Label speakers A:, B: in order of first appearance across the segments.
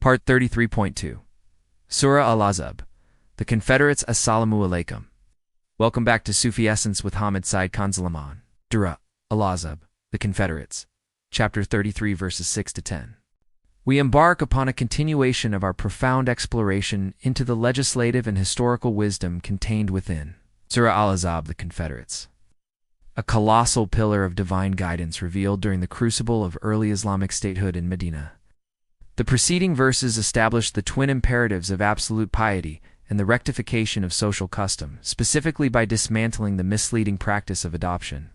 A: Part 33.2 Surah Al-Ahzab, The Confederates. Assalamu alaikum. Welcome back to Sufi Essence with Hammad Syed. Surah Al-Ahzab, The Confederates, Chapter 33, verses 6 to 10. We embark upon a continuation of our profound exploration into the legislative and historical wisdom contained within Surah Al-Ahzab, The Confederates, a colossal pillar of divine guidance revealed during the crucible of early Islamic statehood in Medina. The preceding verses established the twin imperatives of absolute piety and the rectification of social custom, specifically by dismantling the misleading practice of adoption.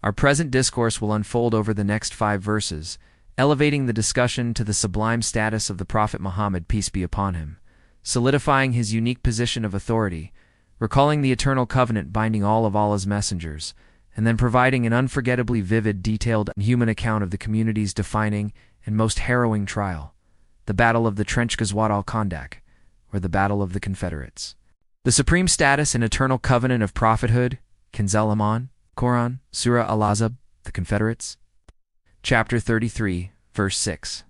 A: Our present discourse will unfold over the next 5 verses, elevating the discussion to the sublime status of the Prophet Muhammad, peace be upon him, solidifying his unique position of authority, recalling the eternal covenant binding all of Allah's messengers, and then providing an unforgettably vivid, detailed, and human account of the community's defining and most harrowing trial, the Battle of the Trench Ghazwat al-Khandak, or the Battle of the Confederates. The supreme status and eternal covenant of prophethood, Kanzul Aman, Quran, Surah Al-Ahzab, The Confederates. Chapter 33, verse 6.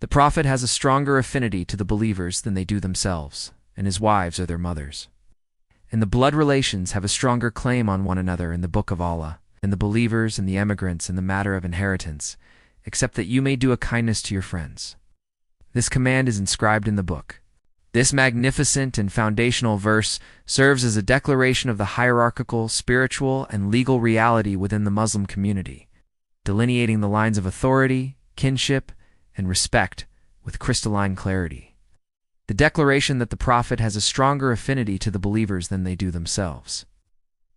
A: The Prophet has a stronger affinity to the believers than they do themselves, and his wives are their mothers. And the blood relations have a stronger claim on one another in the Book of Allah, and the believers and the emigrants in the matter of inheritance, except that you may do a kindness to your friends. This command is inscribed in the book. This magnificent and foundational verse serves as a declaration of the hierarchical, spiritual, and legal reality within the Muslim community, delineating the lines of authority, kinship, and respect with crystalline clarity. The declaration that the Prophet has a stronger affinity to the believers than they do themselves.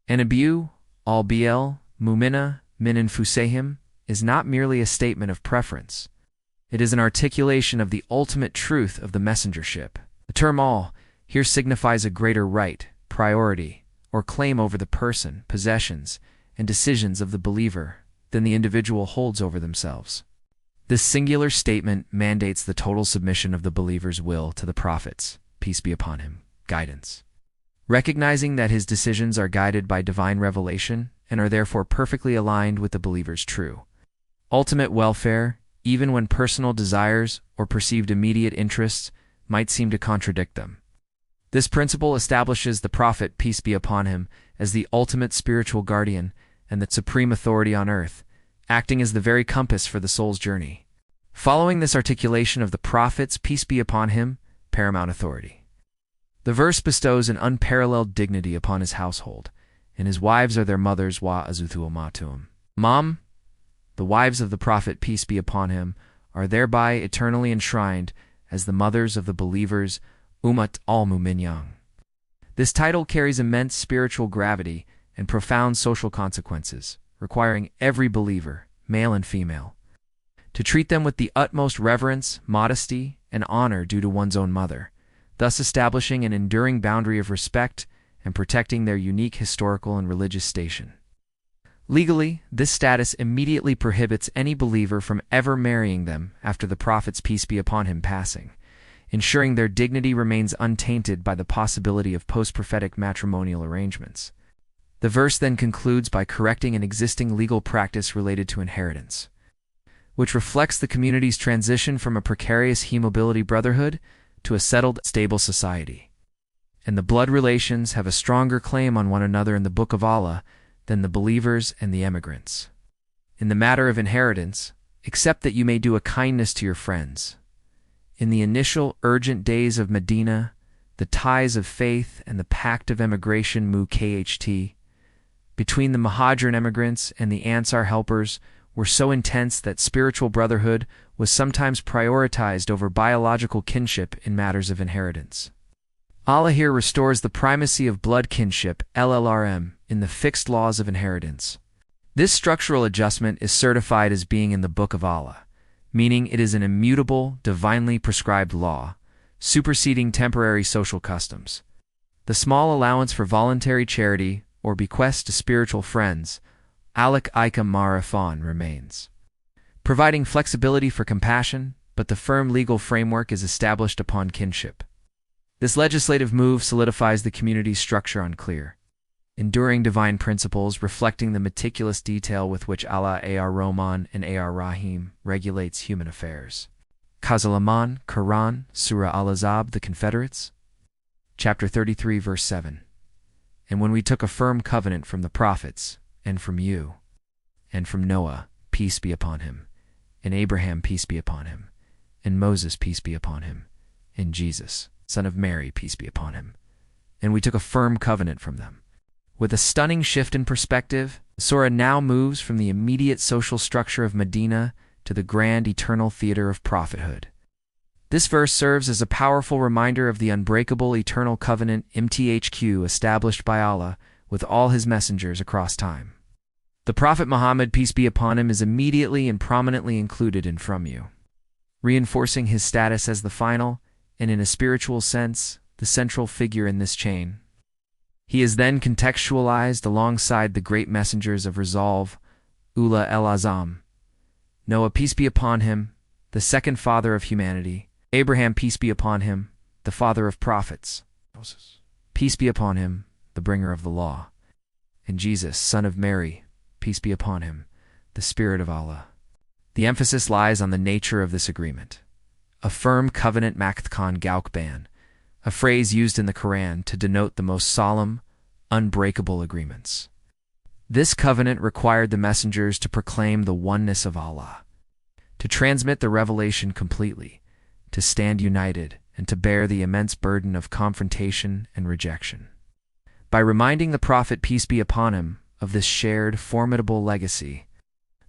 A: Anabiyu al-Bl Mumina min anfusihim is not merely a statement of preference. It is an articulation of the ultimate truth of the messengership. The term al here signifies a greater right, priority, or claim over the person, possessions, and decisions of the believer than the individual holds over themselves. This singular statement mandates the total submission of the believer's will to the Prophet's, peace be upon him, guidance. Recognizing that his decisions are guided by divine revelation and are therefore perfectly aligned with the believer's true ultimate welfare, even when personal desires or perceived immediate interests might seem to contradict them. This principle establishes the Prophet, peace be upon him, as the ultimate spiritual guardian and the supreme authority on earth, acting as the very compass for the soul's journey. Following this articulation of the Prophet's, peace be upon him, paramount authority, the verse bestows an unparalleled dignity upon his household, and his wives are their mothers, wa azuthu amatum. Mom, the wives of the Prophet, peace be upon him, are thereby eternally enshrined as the mothers of the believers, Ummat al-Mu'minin. This title carries immense spiritual gravity and profound social consequences, requiring every believer, male and female, to treat them with the utmost reverence, modesty, and honor due to one's own mother, thus establishing an enduring boundary of respect and protecting their unique historical and religious station. Legally, this status immediately prohibits any believer from ever marrying them after the Prophet's, peace be upon him, passing, ensuring their dignity remains untainted by the possibility of post-prophetic matrimonial arrangements. The verse then concludes by correcting an existing legal practice related to inheritance, which reflects the community's transition from a precarious he-mobility brotherhood to a settled, stable society. And the blood relations have a stronger claim on one another in the Book of Allah than the believers and the emigrants. In the matter of inheritance, except that you may do a kindness to your friends. In the initial urgent days of Medina, the ties of faith and the pact of emigration kht between the Muhajirin emigrants and the Ansar helpers were so intense that spiritual brotherhood was sometimes prioritized over biological kinship in matters of inheritance. Allah here restores the primacy of blood kinship, LLRM, in the fixed laws of inheritance. This structural adjustment is certified as being in the Book of Allah, meaning it is an immutable, divinely prescribed law, superseding temporary social customs. The small allowance for voluntary charity or bequest to spiritual friends, alak ikam marafan, remains, providing flexibility for compassion, but the firm legal framework is established upon kinship. This legislative move solidifies the community's structure on clear, enduring divine principles reflecting the meticulous detail with which Allah Ar-Rahman and Ar-Rahim regulates human affairs. Khazalaman, Quran, Surah Al-Ahzab, the Confederates. Chapter 33, verse 7. And when we took a firm covenant from the prophets, and from you, and from Noah, peace be upon him, and Abraham, peace be upon him, and Moses, peace be upon him, and Jesus, son of Mary, peace be upon him. And we took a firm covenant from them. With a stunning shift in perspective, the surah now moves from the immediate social structure of Medina to the grand eternal theater of prophethood. This verse serves as a powerful reminder of the unbreakable eternal covenant MTHQ established by Allah with all his messengers across time. The Prophet Muhammad, peace be upon him, is immediately and prominently included in from you, reinforcing his status as the final, and in a spiritual sense, the central figure in this chain. He is then contextualized alongside the great messengers of resolve, Ulul el-Azam, Noah, peace be upon him, the second father of humanity, Abraham, peace be upon him, the father of prophets, Moses, peace be upon him, the bringer of the law, and Jesus, son of Mary, peace be upon him, the Spirit of Allah. The emphasis lies on the nature of this agreement. A firm covenant makthkan gaukban, a phrase used in the Quran to denote the most solemn, unbreakable agreements. This covenant required the messengers to proclaim the oneness of Allah, to transmit the revelation completely, to stand united, and to bear the immense burden of confrontation and rejection. By reminding the Prophet, peace be upon him, of this shared, formidable legacy,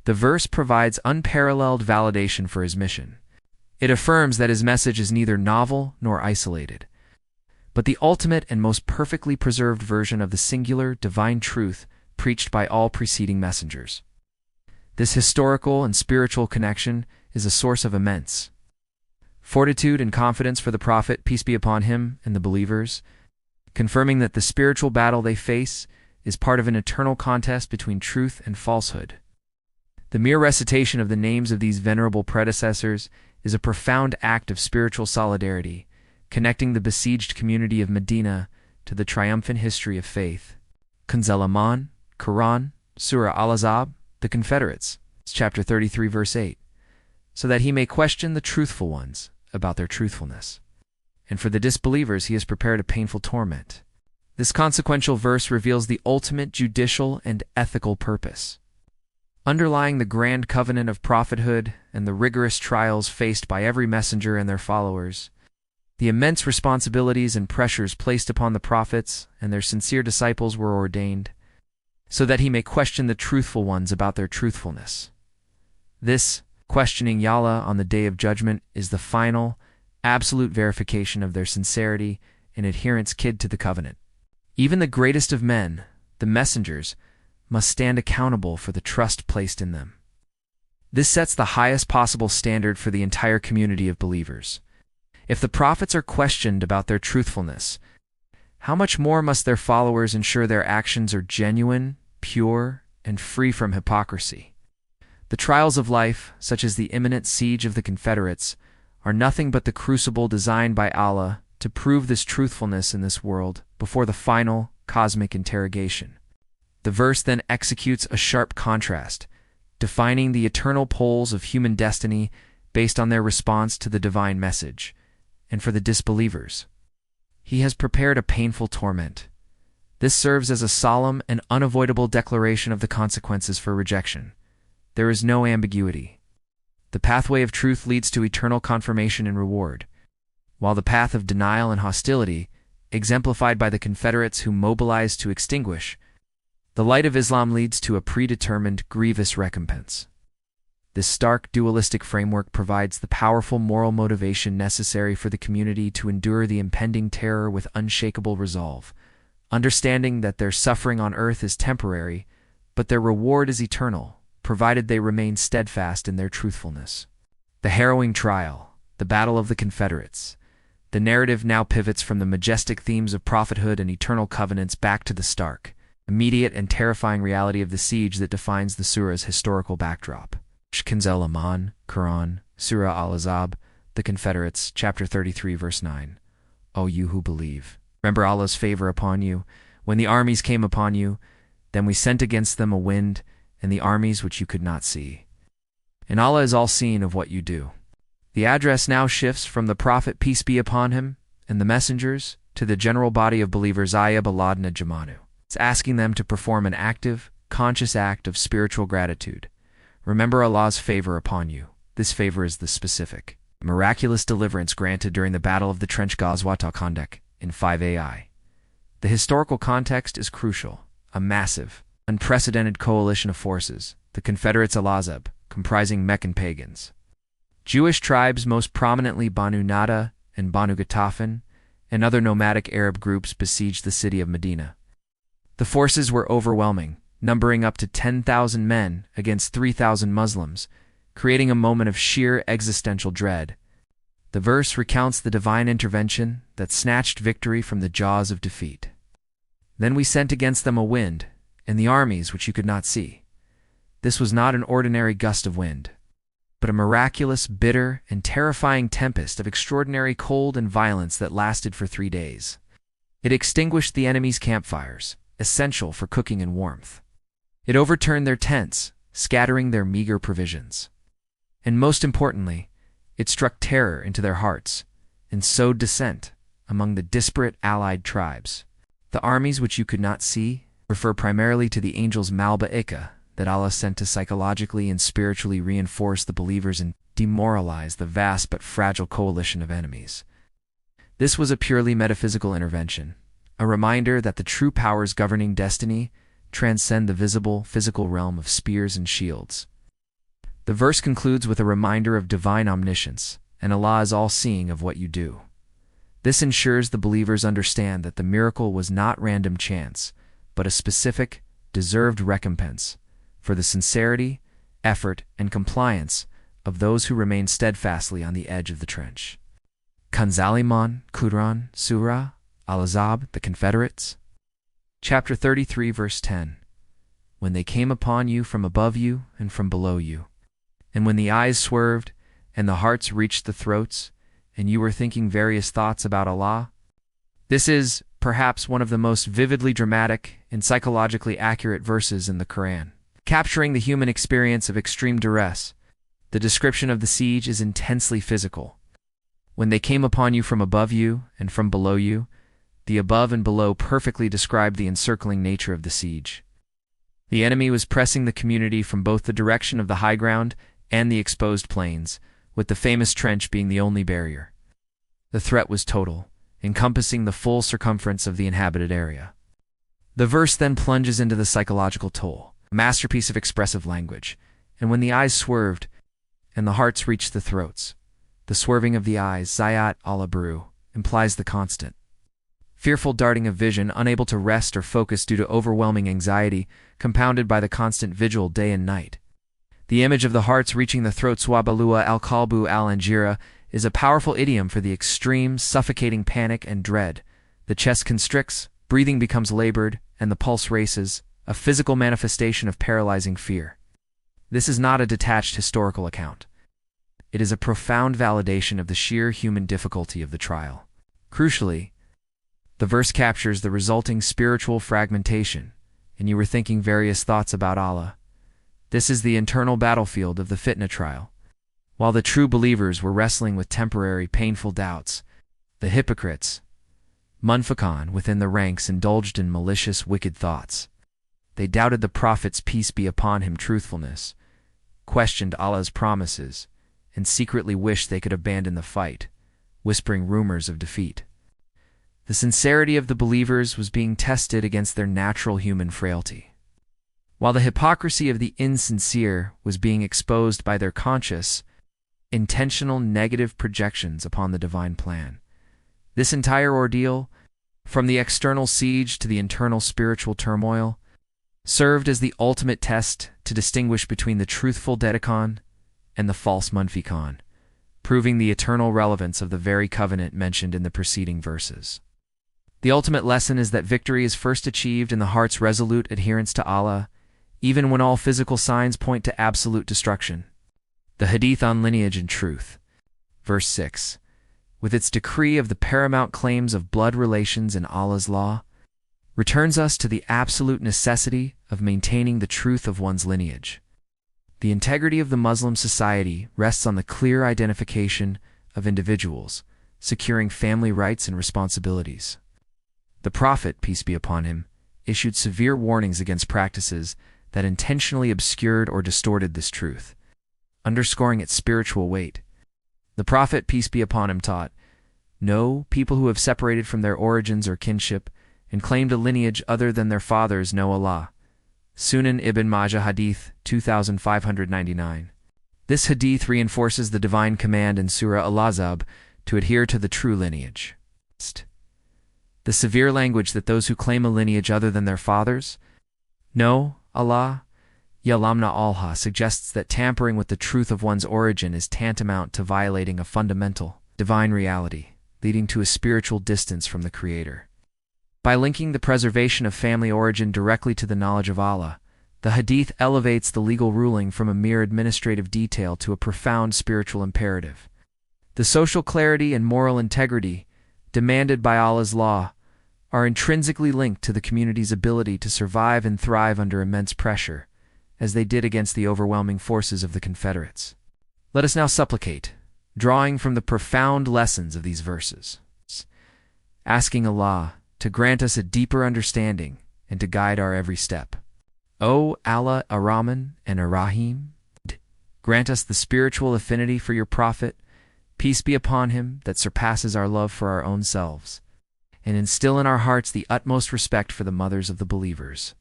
A: the verse provides unparalleled validation for his mission. It affirms that his message is neither novel nor isolated, but the ultimate and most perfectly preserved version of the singular, divine truth preached by all preceding messengers. This historical and spiritual connection is a source of immense fortitude and confidence for the Prophet, peace be upon him, and the believers, confirming that the spiritual battle they face is part of an eternal contest between truth and falsehood. The mere recitation of the names of these venerable predecessors is a profound act of spiritual solidarity, connecting the besieged community of Medina to the triumphant history of faith. Kanzalaman, Quran, Surah Al-Ahzab, the Confederates, chapter 33, verse 8, so that he may question the truthful ones about their truthfulness. And for the disbelievers he has prepared a painful torment. This consequential verse reveals the ultimate judicial and ethical purpose. Underlying the grand covenant of prophethood and the rigorous trials faced by every messenger and their followers, the immense responsibilities and pressures placed upon the prophets and their sincere disciples were ordained, so that he may question the truthful ones about their truthfulness. This, questioning Yahweh on the day of judgment, is the final, absolute verification of their sincerity and adherence to the covenant. Even the greatest of men, the messengers, must stand accountable for the trust placed in them. This sets the highest possible standard for the entire community of believers. If the prophets are questioned about their truthfulness, how much more must their followers ensure their actions are genuine, pure, and free from hypocrisy? The trials of life, such as the imminent siege of the Confederates, are nothing but the crucible designed by Allah to prove this truthfulness in this world before the final, cosmic interrogation. The verse then executes a sharp contrast, defining the eternal poles of human destiny based on their response to the divine message. And for the disbelievers, he has prepared a painful torment. This serves as a solemn and unavoidable declaration of the consequences for rejection. There is no ambiguity. The pathway of truth leads to eternal confirmation and reward, while the path of denial and hostility, exemplified by the Confederates who mobilized to extinguish the light of Islam, leads to a predetermined, grievous recompense. This stark, dualistic framework provides the powerful moral motivation necessary for the community to endure the impending terror with unshakable resolve, understanding that their suffering on earth is temporary, but their reward is eternal, provided they remain steadfast in their truthfulness. The harrowing trial, the Battle of the Confederates. The narrative now pivots from the majestic themes of prophethood and eternal covenants back to the stark, immediate and terrifying reality of the siege that defines the surah's historical backdrop. Kanzalaman, Quran, Surah Al-Ahzab, the Confederates, chapter 33, verse 9. O you who believe, remember Allah's favor upon you. When the armies came upon you, then we sent against them a wind and the armies which you could not see. And Allah is all-seeing of what you do. The address now shifts from the Prophet, peace be upon him, and the messengers, to the general body of believers, Ayab Aladna Jamanu. It's asking them to perform an active, conscious act of spiritual gratitude. Remember Allah's favor upon you. This favor is the specific, miraculous deliverance granted during the Battle of the Trench Ghazwat al-Khandaq in 5 AI. The historical context is crucial. A massive, unprecedented coalition of forces, the Confederates Al-Ahzab, comprising Meccan pagans. Jewish tribes, most prominently Banu Nada and Banu Ghatafan, and other nomadic Arab groups besieged the city of Medina. The forces were overwhelming, numbering up to 10,000 men against 3,000 Muslims, creating a moment of sheer existential dread. The verse recounts the divine intervention that snatched victory from the jaws of defeat. Then we sent against them a wind, and the armies which you could not see. This was not an ordinary gust of wind, but a miraculous, bitter, and terrifying tempest of extraordinary cold and violence that lasted for 3 days. It extinguished the enemy's campfires, essential for cooking and warmth. It overturned their tents, scattering their meager provisions. And most importantly, it struck terror into their hearts and sowed dissent among the disparate allied tribes. The armies which you could not see refer primarily to the angels Malba'ika that Allah sent to psychologically and spiritually reinforce the believers and demoralize the vast but fragile coalition of enemies. This was a purely metaphysical intervention, a reminder that the true powers governing destiny transcend the visible, physical realm of spears and shields. The verse concludes with a reminder of divine omniscience, and Allah is all-seeing of what you do. This ensures the believers understand that the miracle was not random chance, but a specific, deserved recompense for the sincerity, effort, and compliance of those who remain steadfastly on the edge of the trench. Kanzaliman, Qudran, Surah Al-Ahzab, the Confederates. Chapter 33, verse 10. When they came upon you from above you and from below you, and when the eyes swerved and the hearts reached the throats, and you were thinking various thoughts about Allah. This is, perhaps, one of the most vividly dramatic and psychologically accurate verses in the Quran, capturing the human experience of extreme duress. The description of the siege is intensely physical. When they came upon you from above you and from below you, the above and below perfectly describe the encircling nature of the siege. The enemy was pressing the community from both the direction of the high ground and the exposed plains, with the famous trench being the only barrier. The threat was total, encompassing the full circumference of the inhabited area. The verse then plunges into the psychological toll, a masterpiece of expressive language. And when the eyes swerved, and the hearts reached the throats. The swerving of the eyes, Zayat al-Abru, implies the constant, fearful darting of vision, unable to rest or focus due to overwhelming anxiety, compounded by the constant vigil day and night. The image of the hearts reaching the throat, Swabalua al-Qalbu al-Anjira, is a powerful idiom for the extreme, suffocating panic and dread. The chest constricts, breathing becomes labored, and the pulse races, a physical manifestation of paralyzing fear. This is not a detached historical account. It is a profound validation of the sheer human difficulty of the trial. Crucially, the verse captures the resulting spiritual fragmentation, and you were thinking various thoughts about Allah. This is the internal battlefield of the fitna trial. While the true believers were wrestling with temporary, painful doubts, the hypocrites, munfiqan within the ranks, indulged in malicious, wicked thoughts. They doubted the Prophet's, peace be upon him, truthfulness, questioned Allah's promises, and secretly wished they could abandon the fight, whispering rumors of defeat. The sincerity of the believers was being tested against their natural human frailty, while the hypocrisy of the insincere was being exposed by their conscious, intentional negative projections upon the divine plan. This entire ordeal, from the external siege to the internal spiritual turmoil, served as the ultimate test to distinguish between the truthful Dedicon and the false Munfiqan, proving the eternal relevance of the very covenant mentioned in the preceding verses. The ultimate lesson is that victory is first achieved in the heart's resolute adherence to Allah, even when all physical signs point to absolute destruction. The Hadith on Lineage and Truth, verse 6, with its decree of the paramount claims of blood relations in Allah's law, returns us to the absolute necessity of maintaining the truth of one's lineage. The integrity of the Muslim society rests on the clear identification of individuals, securing family rights and responsibilities. The Prophet, peace be upon him, issued severe warnings against practices that intentionally obscured or distorted this truth, underscoring its spiritual weight. The Prophet, peace be upon him, taught, "No, people who have separated from their origins or kinship and claimed a lineage other than their fathers know Allah." Sunan Ibn Majah Hadith 2599. This hadith reinforces the divine command in Surah Al-Ahzab to adhere to the true lineage. The severe language that those who claim a lineage other than their fathers know Allah, Yalamna Alha, suggests that tampering with the truth of one's origin is tantamount to violating a fundamental, divine reality, leading to a spiritual distance from the Creator. By linking the preservation of family origin directly to the knowledge of Allah, the hadith elevates the legal ruling from a mere administrative detail to a profound spiritual imperative. The social clarity and moral integrity demanded by Allah's law are intrinsically linked to the community's ability to survive and thrive under immense pressure, as they did against the overwhelming forces of the Confederates. Let us now supplicate, drawing from the profound lessons of these verses, asking Allah to grant us a deeper understanding and to guide our every step. O Allah, Ar-Rahman and Ar-Rahim, grant us the spiritual affinity for your Prophet, peace be upon him, that surpasses our love for our own selves, and instill in our hearts the utmost respect for the mothers of the believers.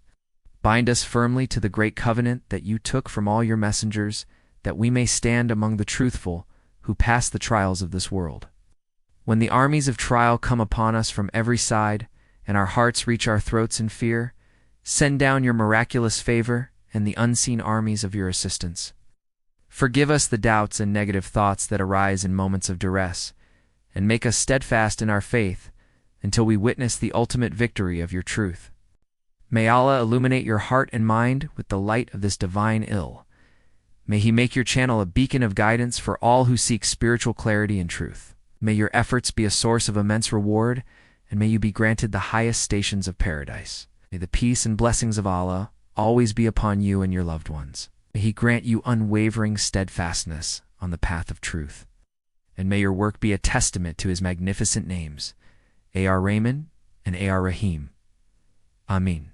A: Bind us firmly to the great covenant that you took from all your messengers, that we may stand among the truthful who pass the trials of this world. When the armies of trial come upon us from every side, and our hearts reach our throats in fear, send down your miraculous favor and the unseen armies of your assistance. Forgive us the doubts and negative thoughts that arise in moments of duress, and make us steadfast in our faith until we witness the ultimate victory of your truth. May Allah illuminate your heart and mind with the light of this divine ill. May He make your channel a beacon of guidance for all who seek spiritual clarity and truth. May your efforts be a source of immense reward, and may you be granted the highest stations of paradise. May the peace and blessings of Allah always be upon you and your loved ones. May He grant you unwavering steadfastness on the path of truth. And may your work be a testament to His magnificent names, Ar-Rahman and Ar-Rahim. Amin.